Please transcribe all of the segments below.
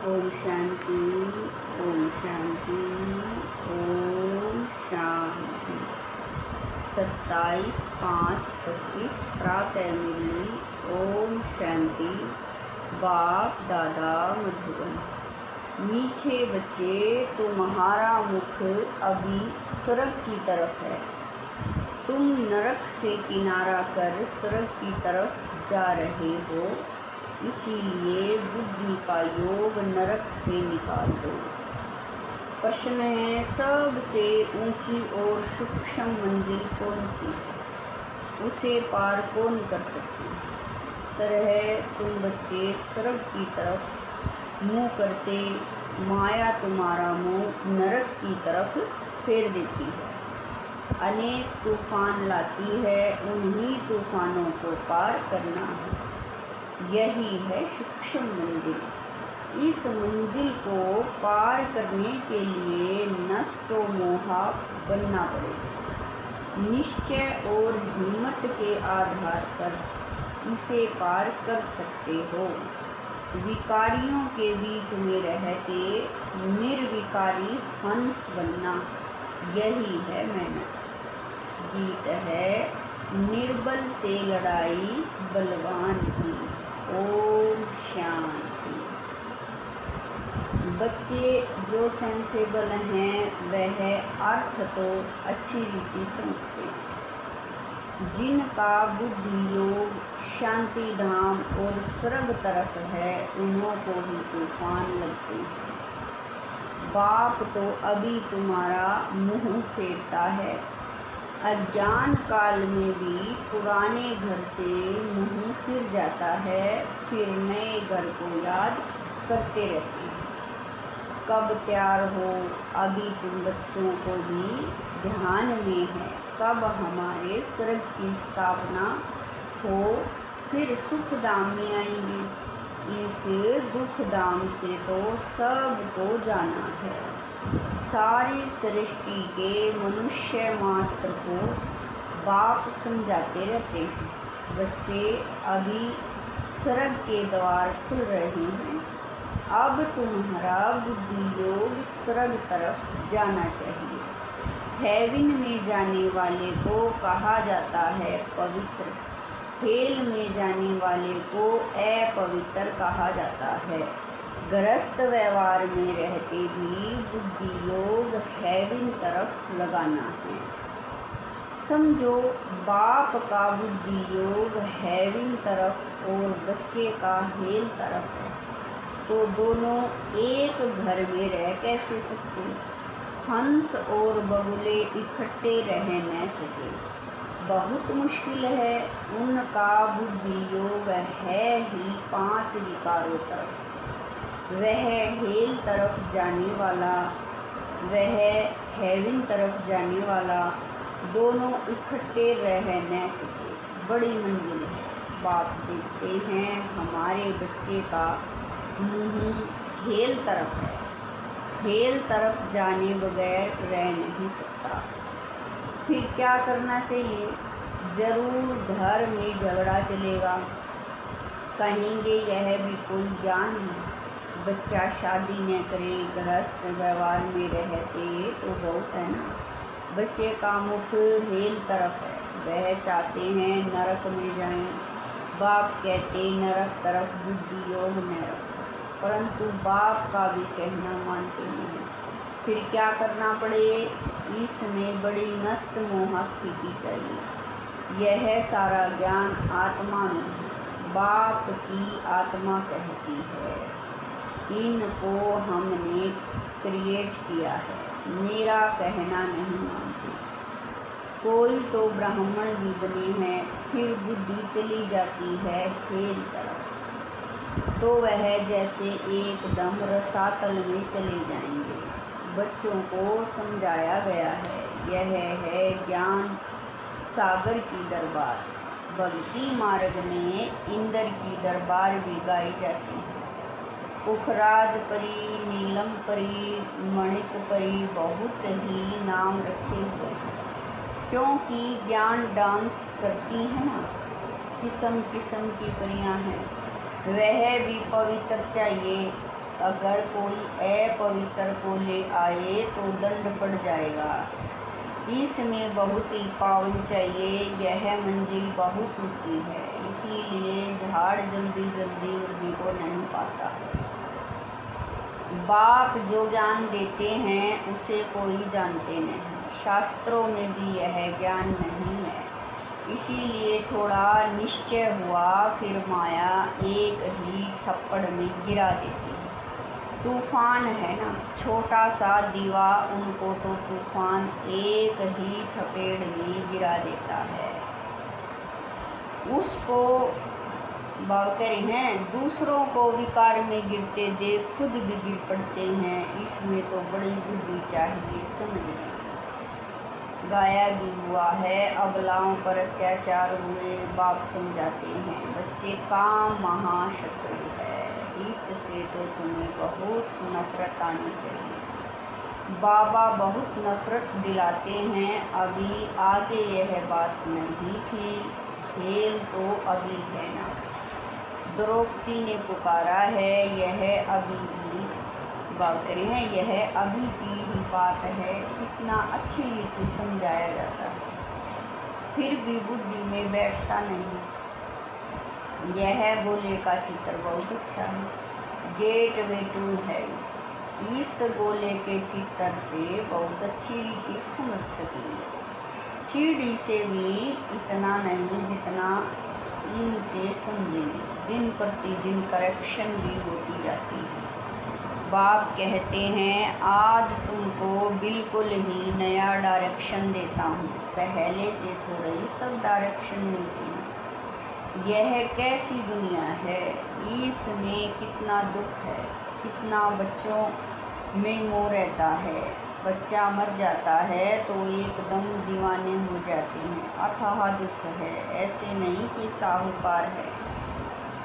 ओम शांति। ओम शांति। ओम शांति। 27/5/25 प्रातः मुरली। ओम शांति। बाप दादा मधुबन। मीठे बच्चे, तुम्हारा मुख अभी स्वर्ग की तरफ है। तुम नरक से किनारा कर स्वर्ग की तरफ जा रहे हो, इसीलिए बुद्धि का योग नरक से निकाल दो। प्रश्न है, सबसे ऊंची और सूक्ष्म मंजिल कौन सी है? उसे पार कौन कर सकते? उत्तर है, तुम बच्चे स्वर्ग की तरफ मुँह करते, माया तुम्हारा मुँह नरक की तरफ फेर देती है, अनेक तूफान लाती है, उन्हीं तूफानों को पार करना है। यही है सूक्ष्म मंजिल। इस मंजिल को पार करने के लिए नष्टो मोहा बनना पड़ेगा। निश्चय और हिम्मत के आधार पर इसे पार कर सकते हो। विकारियों के बीच में रहते निर्विकारी हंस बनना, यही है मेहनत। गीत है, निर्बल से लड़ाई बलवान की। ओम शांति। बच्चे जो सेंसेबल हैं वह अर्थ तो अच्छी रीति समझते हैं। जिनका बुद्धि योग शांति धाम और स्वर्ग तरफ है, उन्हों को भी तूफान लगते हैं। बाप तो अभी तुम्हारा मुँह फेरता है। अज्ञान काल में भी पुराने घर से मुँह फिर जाता है, फिर नए घर को याद करते रहते हैं। कब तैयार हो, अभी तुम बच्चों को भी ध्यान में है। कब हमारे स्वर्ग की स्थापना हो, फिर सुख धाम में आएंगे। इस दुख धाम से तो सबको जाना है। सारी सृष्टि के मनुष्य मात्र को बाप समझाते रहते हैं। बच्चे, अभी स्वर्ग के द्वार खुल रहे हैं। अब तुम्हारा बुद्धि योग स्वर्ग तरफ जाना चाहिए। हेवन में जाने वाले को कहा जाता है पवित्र, हेल में जाने वाले को अपवित्र कहा जाता है। गृहस्थ व्यवहार में रहते भी बुद्धि योग हेवन तरफ लगाना है। समझो, बाप का बुद्धि योग हेवन तरफ और बच्चे का हेल तरफ है, तो दोनों एक घर में रह कैसे सकते? हंस और बगुले इकट्ठे रह न सके, बहुत मुश्किल है। उनका बुद्धि योग है ही 5 विकारों तरफ। वह हेल तरफ जाने वाला, वह हेवन तरफ जाने वाला, दोनों इकट्ठे रह न सके। बड़ी मंजिल है। बाप देखते हैं हमारे बच्चे का मुँह हेल तरफ है, हेल तरफ जाने बगैर रह नहीं सकता। फिर क्या करना चाहिए? जरूर घर में झगड़ा चलेगा, कहेंगे यह भी कोई ज्ञान है। बच्चा शादी न करे, गृहस्थ व्यवहार में रहते तो बहुत है ना। बच्चे का मुख हेल तरफ है, वह चाहते हैं नरक में जाएं। बाप कहते नरक तरफ बुद्धि योग न रखो, परंतु बाप का भी कहना मानते नहीं। फिर क्या करना पड़े? इसमें बड़ी नष्ट मोह स्थिति चाहिए। यह सारा ज्ञान आत्मा में है। बाप की आत्मा कहती है, इनको हमने क्रिएट किया है, मेरा कहना नहीं मानते। कोई तो ब्राह्मण भी बने हैं, फिर बुद्धि चली जाती है खेल तरफ, तो वह जैसे एकदम रसातल में चले जाएंगे। बच्चों को समझाया गया है, यह है ज्ञान सागर की दरबार। भक्ति मार्ग में इंद्र की दरबार भी गाई जाती है। पुखराज परी, नीलम परी, मणिक परी, बहुत ही नाम रखे हुए हैं, क्योंकि ज्ञान डांस करती है ना। किस्म किस्म की परियां हैं। वह भी पवित्र चाहिए, अगर कोई अपवित्र को ले आए तो दंड पड़ जाएगा। इसमें बहुत ही पावन चाहिए, यह मंजिल बहुत ऊंची है, इसीलिए झाड़ जल्दी जल्दी वृद्धि को नहीं पाता। बाप जो ज्ञान देते हैं उसे कोई जानते नहीं, शास्त्रों में भी यह ज्ञान नहीं है, इसीलिए थोड़ा निश्चय हुआ फिर माया एक ही थप्पड़ में गिरा देती है। तूफान है ना, छोटा सा दीवा, उनको तो तूफान एक ही थपेड़ में गिरा देता है। उसको बावकर हैं, दूसरों को विकार में गिरते देख खुद भी गिर पड़ते हैं, इसमें तो बड़ी बुद्धि चाहिए समझने। गाया भी हुआ है, अबलाओं पर अत्याचार हुए, बाप समझाते हैं बच्चे काम महाशत्रु है, इससे तो तुम्हें बहुत नफरत आनी चाहिए। बाबा बहुत नफरत दिलाते हैं, अभी आगे यह बात नहीं थी, खेल तो अभी है ना। द्रौपदी ने पुकारा है, यह अभी भी बात हैं, यह अभी की ही बात है, कितना अच्छी रीति समझाया जाता है, फिर भी बुद्धि में बैठता नहीं। यह गोले का चित्र बहुत अच्छा है, गेट वे टू है, इस गोले के चित्र से बहुत अच्छी रीति समझ सकेंगे। सीढ़ी से भी इतना नहीं जितना इनसे समझेंगे, दिन प्रतिदिन करेक्शन भी होती जाती है। बाप कहते हैं आज तुमको बिल्कुल ही नया डायरेक्शन देता हूँ, पहले से थोड़ा ही सब डायरेक्शन मिलती है। यह कैसी दुनिया है, इसमें कितना दुख है, कितना बच्चों में मोह रहता है। बच्चा मर जाता है तो एकदम दीवाने हो जाते हैं, अथाह दुख है। ऐसे नहीं कि साहूकार है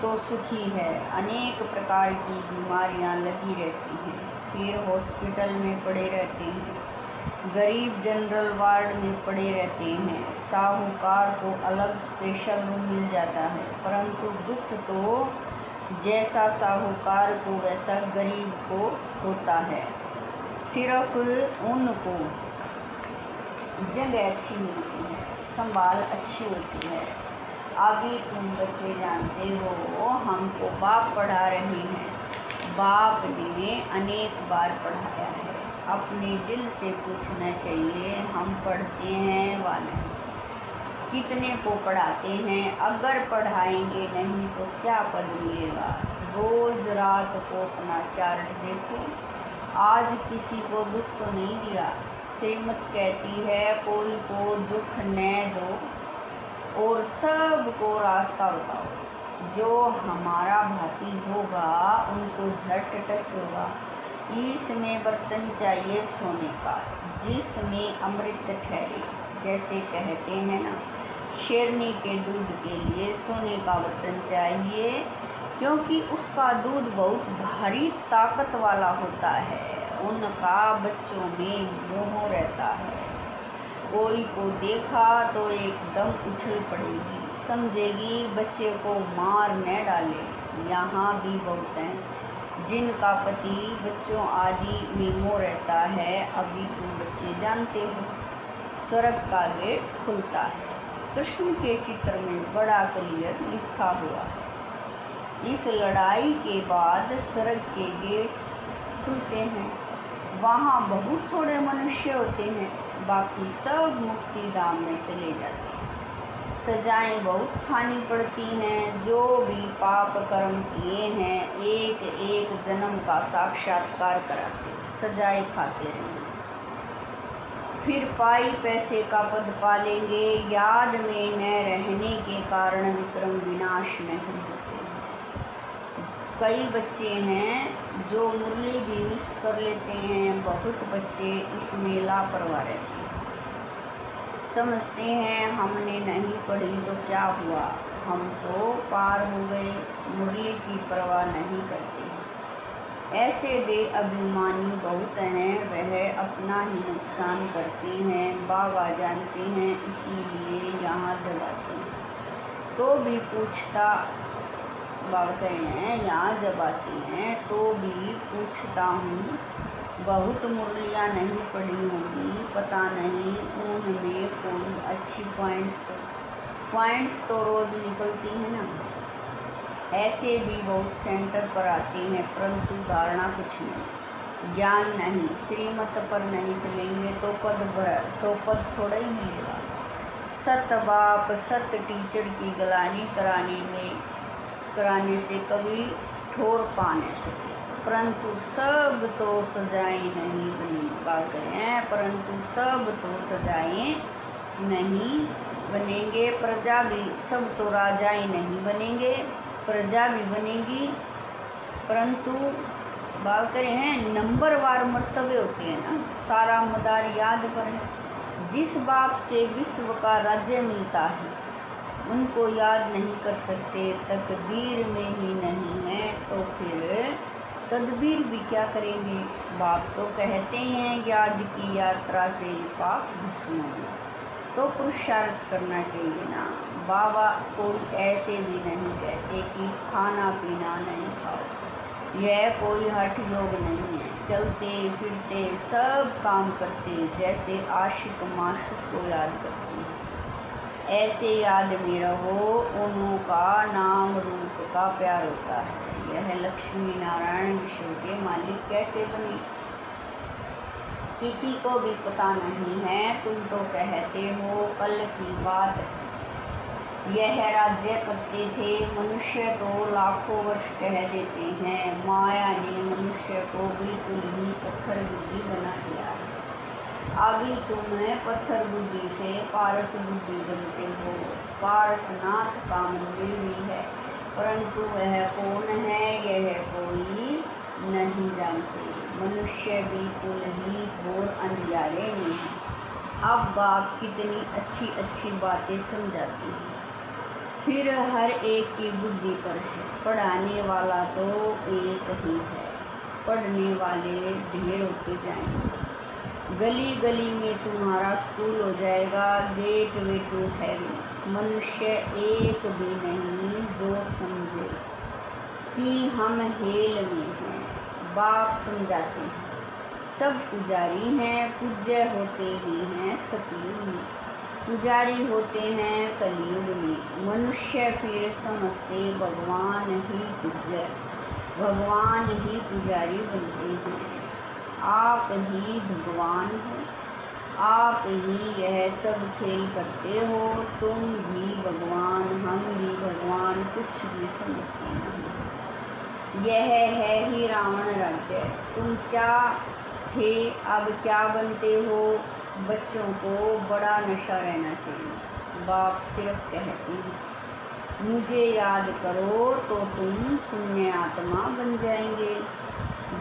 तो सुखी है, अनेक प्रकार की बीमारियां लगी रहती हैं, फिर हॉस्पिटल में पड़े रहते हैं, गरीब जनरल वार्ड में पड़े रहते हैं, साहूकार को अलग स्पेशल रूम मिल जाता है, परंतु दुख तो जैसा साहूकार को वैसा गरीब को होता है, सिर्फ उनको जगह अच्छी मिलती है, संभाल अच्छी होती है। अभी तुम बच्चे जानते हो हमको बाप पढ़ा रहे हैं, बाप ने अनेक बार पढ़ाया है, अपने दिल से पूछना चाहिए हम पढ़ते हैं व नहीं, कितने को पढ़ाते हैं, अगर पढ़ाएंगे नहीं तो क्या पद मिलेगा। रोज रात को अपना चार्ट देखो, आज किसी को दुख तो नहीं दिया। श्रीमत कहती है कोई को दुख न दो और सबको रास्ता बताओ, जो हमारा भाती होगा उनको झट टच होगा। इसमें बर्तन चाहिए सोने का जिसमें अमृत ठहरे, जैसे कहते हैं ना शेरनी के दूध के लिए सोने का बर्तन चाहिए, क्योंकि उसका दूध बहुत भारी ताकत वाला होता है, उनका बच्चों में मोह रहता है। कोई को देखा तो एकदम उछल पड़ेगी, समझेगी बच्चे को मार न डाले। यहाँ भी बहुत हैं जिनका पति बच्चों आदि में मोह रहता है। अभी तुम बच्चे जानते हो स्वर्ग का गेट खुलता है, कृष्ण के चित्र में बड़ा क्लियर लिखा हुआ है। इस लड़ाई के बाद स्वर्ग के गेट खुलते हैं, वहाँ बहुत थोड़े मनुष्य होते हैं, बाकी सब मुक्ति धाम में चले जाते हैं। सजाएं बहुत खानी पड़ती हैं, जो भी पाप कर्म किए हैं एक एक जन्म का साक्षात्कार कराते, सजाए खाते रहेंगे, फिर पाई पैसे का पद पालेंगे। याद में न रहने के कारण विक्रम विनाश नहीं होते। कई बच्चे हैं जो मुरली भी मिस कर लेते हैं, बहुत बच्चे इसमें लापरवाह रहते हैं, समझते हैं हमने नहीं पढ़ी तो क्या हुआ, हम तो पार हो गए, मुरली की परवाह नहीं करते। ऐसे दे अभिमानी बहुत हैं, वह अपना ही नुकसान करते हैं, बाबा जानते हैं, इसीलिए यहाँ जगाते हैं। तो भी बाबा कह रहे हैं यहाँ जब आती हैं तो भी पूछता हूँ, बहुत मुरलियाँ नहीं पड़ी होंगी, पता नहीं उनमें कोई अच्छी पॉइंट्स तो रोज़ निकलती हैं ना। ऐसे भी बहुत सेंटर पर आते हैं, परंतु धारणा कुछ नहीं, ज्ञान नहीं, श्रीमत पर नहीं चलेंगे तो पद थोड़ा ही मिलेगा। सत बाप सत टीचर की गलानी कराने से कभी ठोर पा नहीं सके, परंतु सब तो सजाएं नहीं बनी। बात करें, परंतु सब तो सजाएं नहीं बनेंगे, प्रजा भी, सब तो राजाएं नहीं बनेंगे, प्रजा भी बनेगी, परंतु बात करें हैं नंबरवार मर्तबे होते हैं ना, सारा मदार याद पर है। जिस बाप से विश्व का राज्य मिलता है उनको याद नहीं कर सकते, तकदीर में ही नहीं है तो फिर तदबीर भी क्या करेंगे। बाप तो कहते हैं याद की यात्रा से पाप भस्म हो, तो पुरुषार्थ करना चाहिए ना। बाबा कोई ऐसे भी नहीं कहते कि खाना पीना नहीं खाओ, यह कोई हठ योग नहीं है। चलते फिरते सब काम करते जैसे आशिक माशूक को याद करते हैं, ऐसे याद में रहो, उन्हों का नाम रूप का प्यार होता है। यह लक्ष्मी नारायण विश्व के मालिक कैसे बने किसी को भी पता नहीं है, तुम तो कहते हो कल की बात है। यह राज्य करते थे मनुष्य तो लाखों वर्ष कह देते हैं, माया ने मनुष्य को बिल्कुल ही पत्थर बुद्धि बना दिया है। अभी तुम पत्थर बुद्धि से पारस बुद्धि बनते हो। पारसनाथ का मंदिर भी है, परंतु वह कौन है यह कोई नहीं जानते। मनुष्य बिल्कुल ही घोर अंधियारे में है। अब बाप कितनी अच्छी अच्छी बातें समझाती हैं, फिर हर एक की बुद्धि पर है। पढ़ाने वाला तो एक ही है, पढ़ने वाले ढेर होते जाएंगे। गली गली में तुम्हारा स्कूल हो जाएगा, गेट वे टू हेवन। मनुष्य एक भी नहीं जो समझे कि हम हेल में हैं। बाप समझाते हैं सब पुजारी हैं, पूज्य होते ही हैं सतयुग में, पुजारी होते हैं कलयुग में। मनुष्य फिर समझते भगवान ही पूज्य, भगवान ही पुजारी बनते हैं। आप ही भगवान हो, आप ही यह सब खेल करते हो। तुम भी भगवान, हम भी भगवान, कुछ भी समझते नहीं। यह है ही रावण राज्य। तुम क्या थे अब क्या बनते हो। बच्चों को बड़ा नशा रहना चाहिए। बाप सिर्फ कहते हैं मुझे याद करो तो तुम पुण्य आत्मा बन जाएंगे।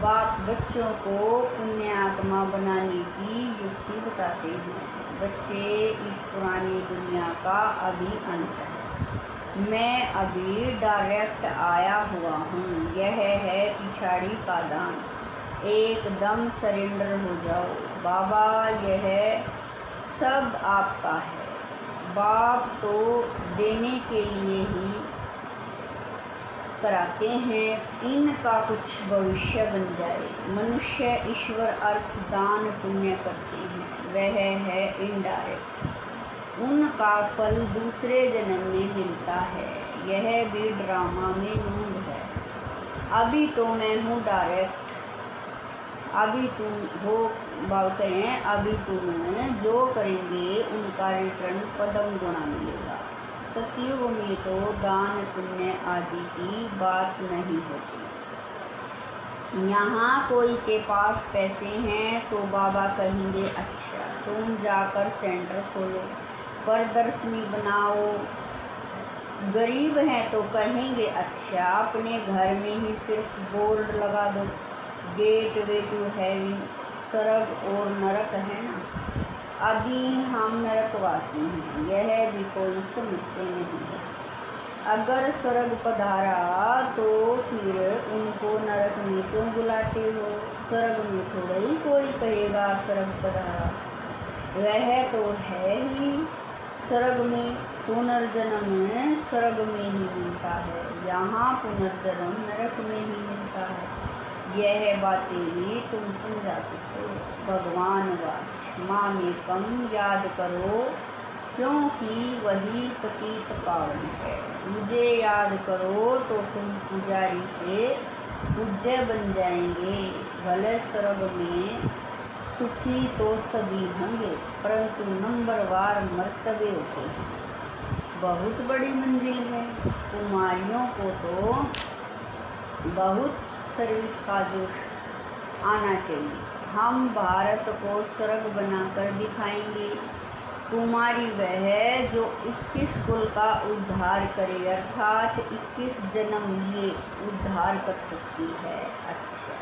बाप बच्चों को पुण्य आत्मा बनाने की युक्ति बताते हैं। बच्चे इस पुरानी दुनिया का अभी अंत है, मैं अभी डायरेक्ट आया हुआ हूँ। यह है पिछाड़ी का दान, एकदम सरेंडर हो जाओ। बाबा यह सब आपका है। बाप तो देने के लिए ही कराते हैं, इनका कुछ भविष्य बन जाए। मनुष्य ईश्वर अर्थ दान पुण्य करते हैं, वह है इनडायरेक्ट, उनका फल दूसरे जन्म में मिलता है। यह भी ड्रामा में नूंद है। अभी तो मैं हूँ डायरेक्ट, अभी तुम हो बात हैं, अभी तुम जो करेंगे उनका रिटर्न पदम गुणा मिलेगा। सतयुग में तो दान पुण्य आदि की बात नहीं होती। यहाँ कोई के पास पैसे हैं तो बाबा कहेंगे अच्छा तुम जाकर सेंटर खोलो, प्रदर्शनी बनाओ। गरीब हैं तो कहेंगे अच्छा अपने घर में ही सिर्फ बोर्ड लगा दो, गेट वे टू हेवन। स्वर्ग और नरक है ना, अभी हम नरकवासी हैं, यह भी कोई समझते नहीं है। अगर स्वर्ग पधारा तो फिर उनको नरक में क्यों बुलाते हो। स्वर्ग में थोड़ा ही कोई कहेगा स्वर्ग पधारा, वह तो है ही स्वर्ग में पुनर्जन्म स्वर्ग में ही मिलता है, यहाँ पुनर्जन्म नरक में ही मिलता है। यह बातें भी तुम समझा सकते हो। भगवान वाच मामेकम याद करो, क्योंकि वही पतित पावन है। मुझे याद करो तो तुम पुजारी से पूज्य बन जाएंगे। भले स्वर्ग में सुखी तो सभी होंगे, परंतु नंबरवार मर्तबे होते हैं। बहुत बड़ी मंजिल है। कुमारियों को तो बहुत सर्विस का जोश आना चाहिए। हम भारत को स्वर्ग बनाकर दिखाएंगे। कुमारी वह है जो 21 कुल का उद्धार करे, अर्थात 21 जन्म लिए उद्धार कर सकती है। अच्छा,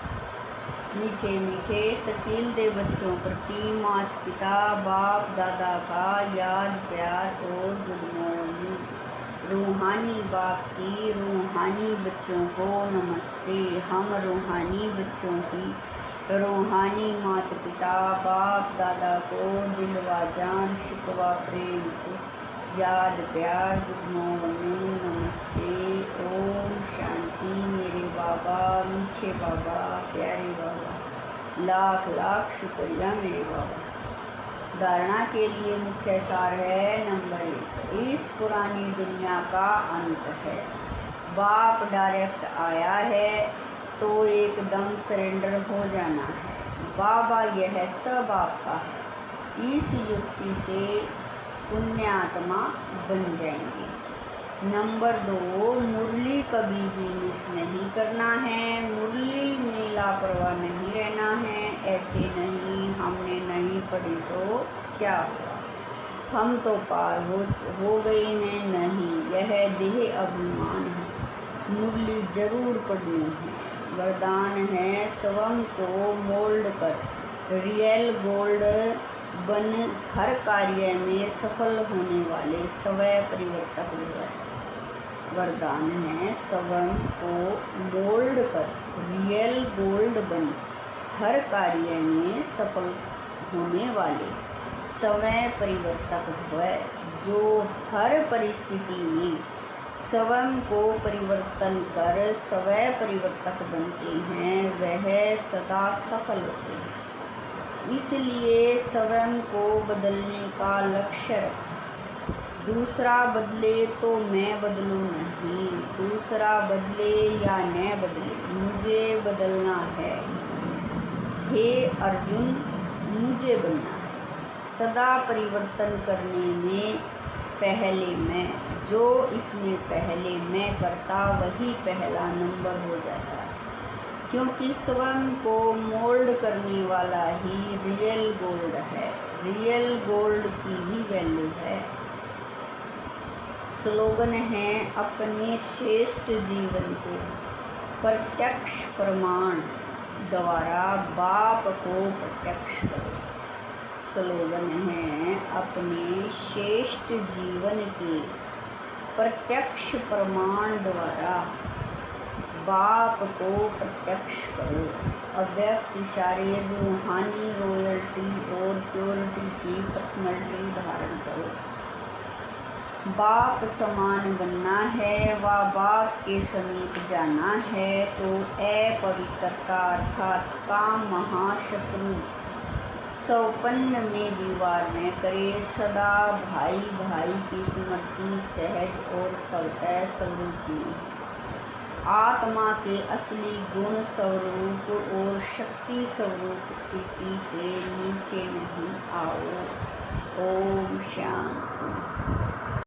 मीठे मीठे सकील दे बच्चों प्रति माता पिता बाप दादा का याद प्यार और गुड मॉर्निंग। रूहानी बाप की रूहानी बच्चों को नमस्ते। हम रूहानी बच्चों की रूहानी माता पिता बाप दादा को दिलवा जान शिकवा प्रेम से याद प्यार गुड मॉर्निंग नमस्ते। ओम शांति। मेरे बाबा मीठे बाबा प्यारे बाबा, लाख लाख शुक्रिया मेरे बाबा। धारणा के लिए मुख्य सार है। नंबर 1, इस पुरानी दुनिया का अंत है। बाप डायरेक्ट आया है तो एकदम सरेंडर हो जाना है। बाबा यह सब आपका है। इस युक्ति से पुण्यात्मा बन जाएंगे। नंबर 2, मुरली कभी भी मिस नहीं करना है। मुरली में लापरवाह नहीं रहना है। ऐसे नहीं हमने नहीं पढ़ी तो क्या हुआ, हम तो पार हो गए हैं। नहीं, यह देह अभिमान है। मुरली जरूर पढ़नी है। वरदान है स्वयं को मोल्ड कर रियल गोल्ड बन हर कार्य में सफल होने वाले स्वय परिवर्तक हुए। वरदान है स्वयं को मोल्ड कर रियल गोल्ड बन हर कार्य में सफल होने वाले स्वय परिवर्तक हुए, जो हर परिस्थिति में स्वयं को परिवर्तन कर स्वय परिवर्तक बनते हैं, वह सदा सफल होते हैं। इसलिए स्वयं को बदलने का लक्ष्य रखें। दूसरा बदले तो मैं बदलूं नहीं, दूसरा बदले या न बदले, मुझे बदलना है। हे अर्जुन, मुझे बनना है। सदा परिवर्तन करने में पहले मैं, जो इसमें पहले मैं करता वही पहला नंबर हो जाता है, क्योंकि स्वयं को मोल्ड करने वाला ही रियल गोल्ड है। रियल गोल्ड की ही वैल्यू है। स्लोगन है, अपने श्रेष्ठ जीवन को प्रत्यक्ष प्रमाण द्वारा बाप को प्रत्यक्ष करो। स्लोगन है, अपने श्रेष्ठ जीवन के प्रत्यक्ष प्रमाण द्वारा बाप को प्रत्यक्ष करो। अव्यक्त इशारे रूहानी रॉयल्टी और प्योरिटी की पर्सनैलिटी धारण करो। बाप समान बनना है व बाप के समीप जाना है तो अपवित्रता अर्थात काम महाशत्रु सौपन्न में विवार न करे। सदा भाई भाई की स्मृति सहज और स्वतः स्वरूप में आत्मा के असली गुण स्वरूप और शक्ति स्वरूप स्थिति से नीचे नहीं आओ। ओम शांति।